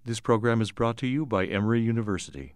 This program is brought to you by Emory University.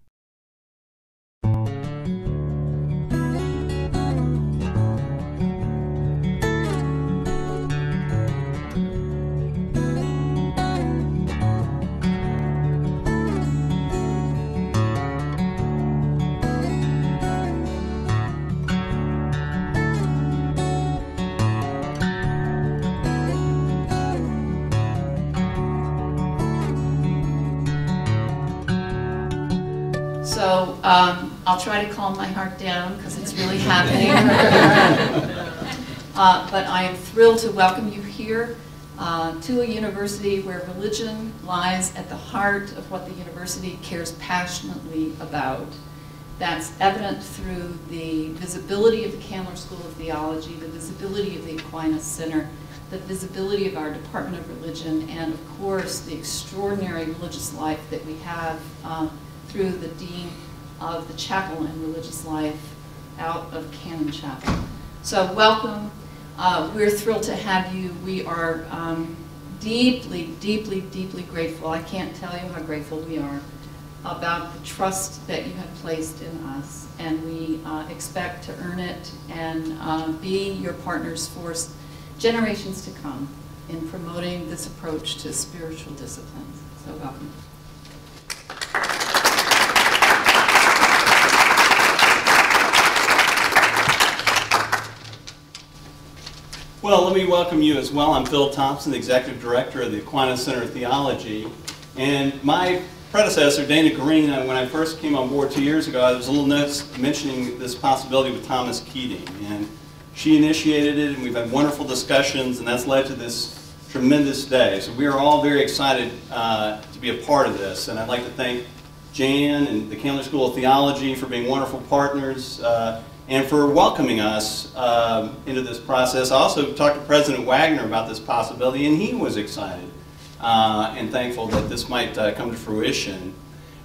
So I'll try to calm my heart down because it's really happening. But I am thrilled to welcome you here to a university where religion lies at the heart of what the university cares passionately about. That's evident through the visibility of the Candler School of Theology, the visibility of the Aquinas Center, the visibility of our Department of Religion, and of course the extraordinary religious life that we have through the Dean of the Chapel and Religious Life out of Cannon Chapel. So welcome. We're thrilled to have you. We are deeply, deeply, deeply grateful. I can't tell you how grateful we are about the trust that you have placed in us, and we expect to earn it and be your partners for generations to come in promoting this approach to spiritual disciplines. So welcome. Well, let me welcome you as well. I'm Phil Thompson, the Executive Director of the Aquinas Center of Theology. And my predecessor, Dana Green, when I first came on board 2 years ago, there was a little note mentioning this possibility with Thomas Keating. And she initiated it, and we've had wonderful discussions, and that's led to this tremendous day. So we are all very excited to be a part of this. And I'd like to thank Jan and the Candler School of Theology for being wonderful partners and for welcoming us into this process. I also talked to President Wagner about this possibility, and he was excited and thankful that this might come to fruition.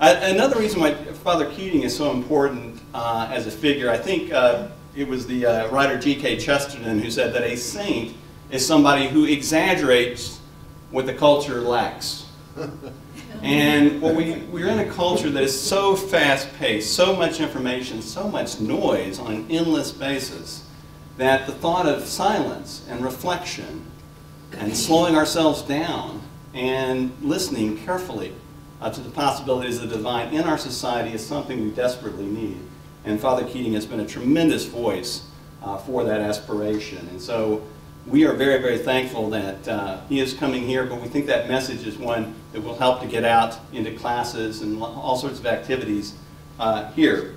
Another reason why Father Keating is so important as a figure, I think it was the writer G.K. Chesterton who said that a saint is somebody who exaggerates what the culture lacks. And well, we're in a culture that is so fast-paced, so much information, so much noise on an endless basis, that the thought of silence and reflection and slowing ourselves down and listening carefully to the possibilities of the divine in our society is something we desperately need. And Father Keating has been a tremendous voice for that aspiration. And so we are very, very thankful that he is coming here, but we think that message is one that will help to get out into classes and all sorts of activities here.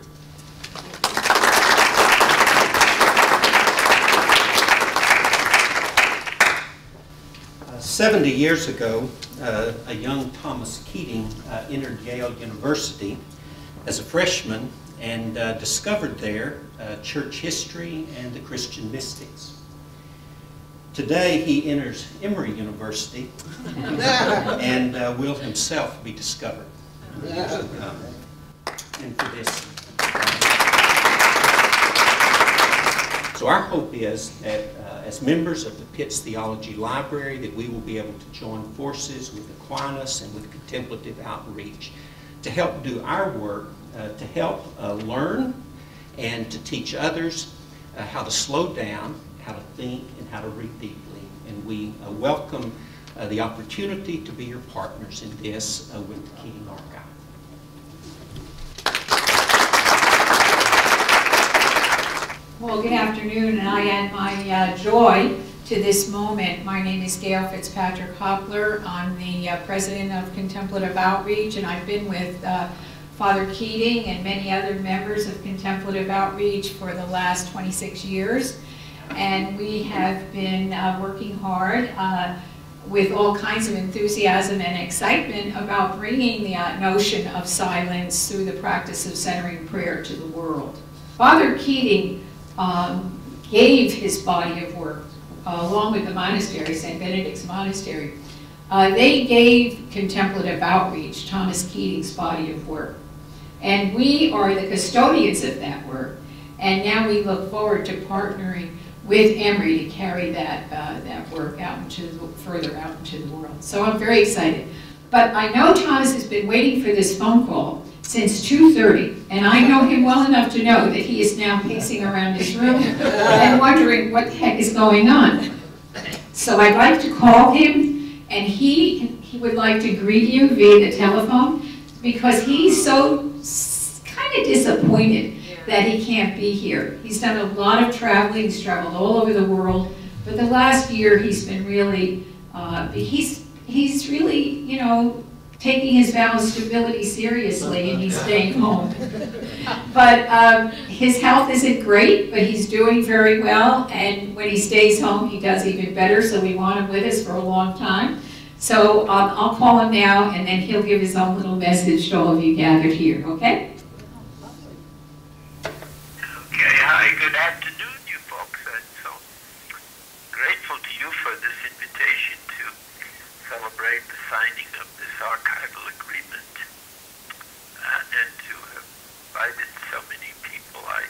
Uh, 70 years ago, a young Thomas Keating entered Yale University as a freshman and discovered there church history and the Christian mystics. Today he enters Emory University and will himself be discovered. And for this. So our hope is that as members of the Pitts Theology Library that we will be able to join forces with Aquinas and with Contemplative Outreach to help do our work, to help learn and to teach others how to slow down, how to think, and how to read deeply. And we welcome the opportunity to be your partners in this with the Keating Archive. Well, good afternoon, and I add my joy to this moment. My name is Gail Fitzpatrick Hopler. I'm the president of Contemplative Outreach, and I've been with Father Keating and many other members of Contemplative Outreach for the last 26 years. And we have been working hard with all kinds of enthusiasm and excitement about bringing the notion of silence through the practice of centering prayer to the world. Father Keating gave his body of work, along with the monastery, St. Benedict's Monastery. They gave Contemplative Outreach Thomas Keating's body of work. And we are the custodians of that work. And now we look forward to partnering with Emory to carry that work out further out into the world. So I'm very excited. But I know Thomas has been waiting for this phone call since 2:30, and I know him well enough to know that he is now pacing around his room and wondering what the heck is going on. So I'd like to call him, and he would like to greet you via the telephone, because he's so kind of disappointed that he can't be here. He's done a lot of traveling, he's traveled all over the world, but the last year he's been really, he's really, you know, taking his vow of stability seriously, and he's staying home. But his health isn't great, but he's doing very well, and when he stays home, he does even better, so we want him with us for a long time. So I'll call him now, and then he'll give his own little message to all of you gathered here, okay? Okay, hi, good afternoon, you folks. I'm so grateful to you for this invitation to celebrate the signing of this archival agreement, and to have invited so many people. I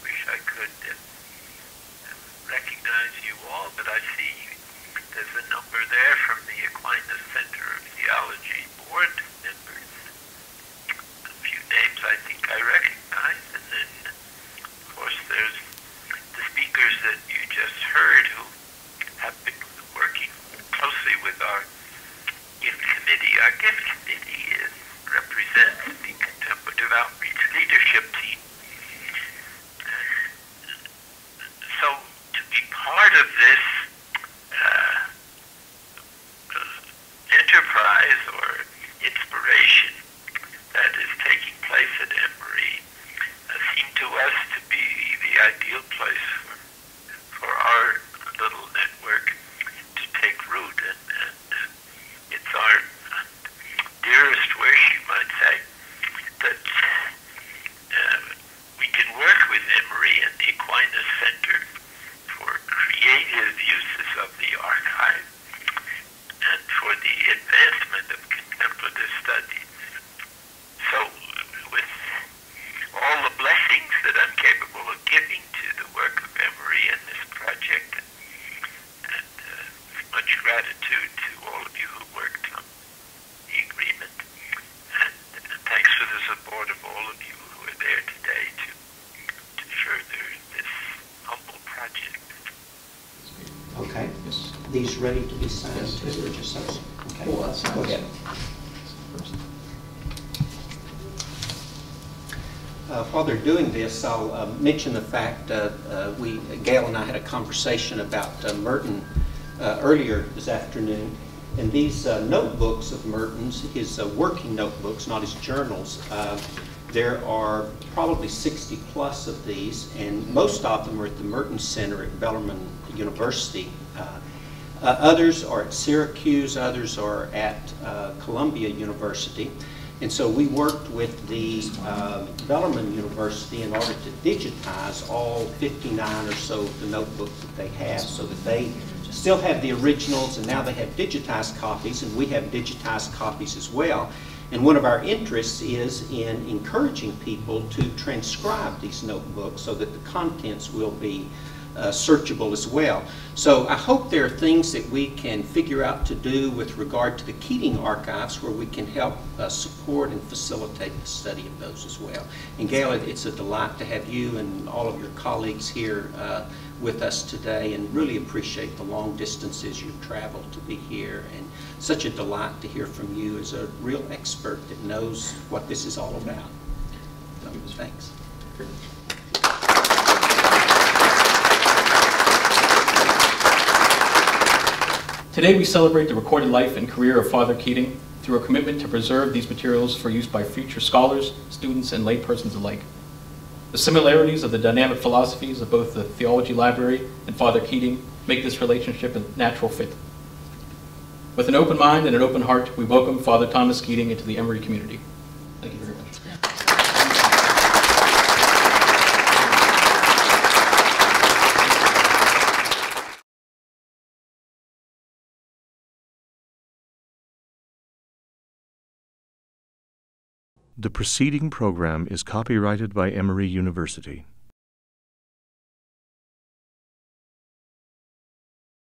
wish I could recognize you all, but I see there's a number there from the Aquinas Center of Theology board members. A few names I think I recognize, and then, of course, there's the speakers that you just heard who have been working closely with our gift committee. Our gift committee represents the Contemplative Outreach Leadership Team. So to be part of this enterprise or inspiration that is taking place at Emory seemed to us to be the ideal place for our little network to take root, and it's our dearest wish, you might say, that we can work with Emory and the Aquinas Center for creative uses of the archive and for the advancement of contemplative studies. So, with all the blessings that I'm capable of giving to the work of Emory and this project, and much gratitude to all of you who worked on the agreement, and thanks for the support of all of you who are there today to further this humble project. Okay. These ready to be signed? Yes. Or just those? Okay. Cool, that sounds Go ahead. While they're doing this, I'll mention the fact Gail and I had a conversation about Merton earlier this afternoon, and these notebooks of Merton's, his working notebooks, not his journals, there are probably 60 plus of these, and most of them are at the Merton Center at Bellarmine University. Others are at Syracuse, others are at Columbia University. And so we worked with the Bellarmine University in order to digitize all 59 or so of the notebooks that they have, so that they still have the originals, and now they have digitized copies, and we have digitized copies as well. And one of our interests is in encouraging people to transcribe these notebooks so that the contents will be searchable as well. So I hope there are things that we can figure out to do with regard to the Keating archives where we can help support and facilitate the study of those as well. And Gail, it's a delight to have you and all of your colleagues here with us today, and really appreciate the long distances you've traveled to be here, and such a delight to hear from you as a real expert that knows what this is all about. So, thanks. Today we celebrate the recorded life and career of Father Keating through a commitment to preserve these materials for use by future scholars, students, and laypersons alike. The similarities of the dynamic philosophies of both the Theology Library and Father Keating make this relationship a natural fit. With an open mind and an open heart, we welcome Father Thomas Keating into the Emory community. Thank you very much. The preceding program is copyrighted by Emory University.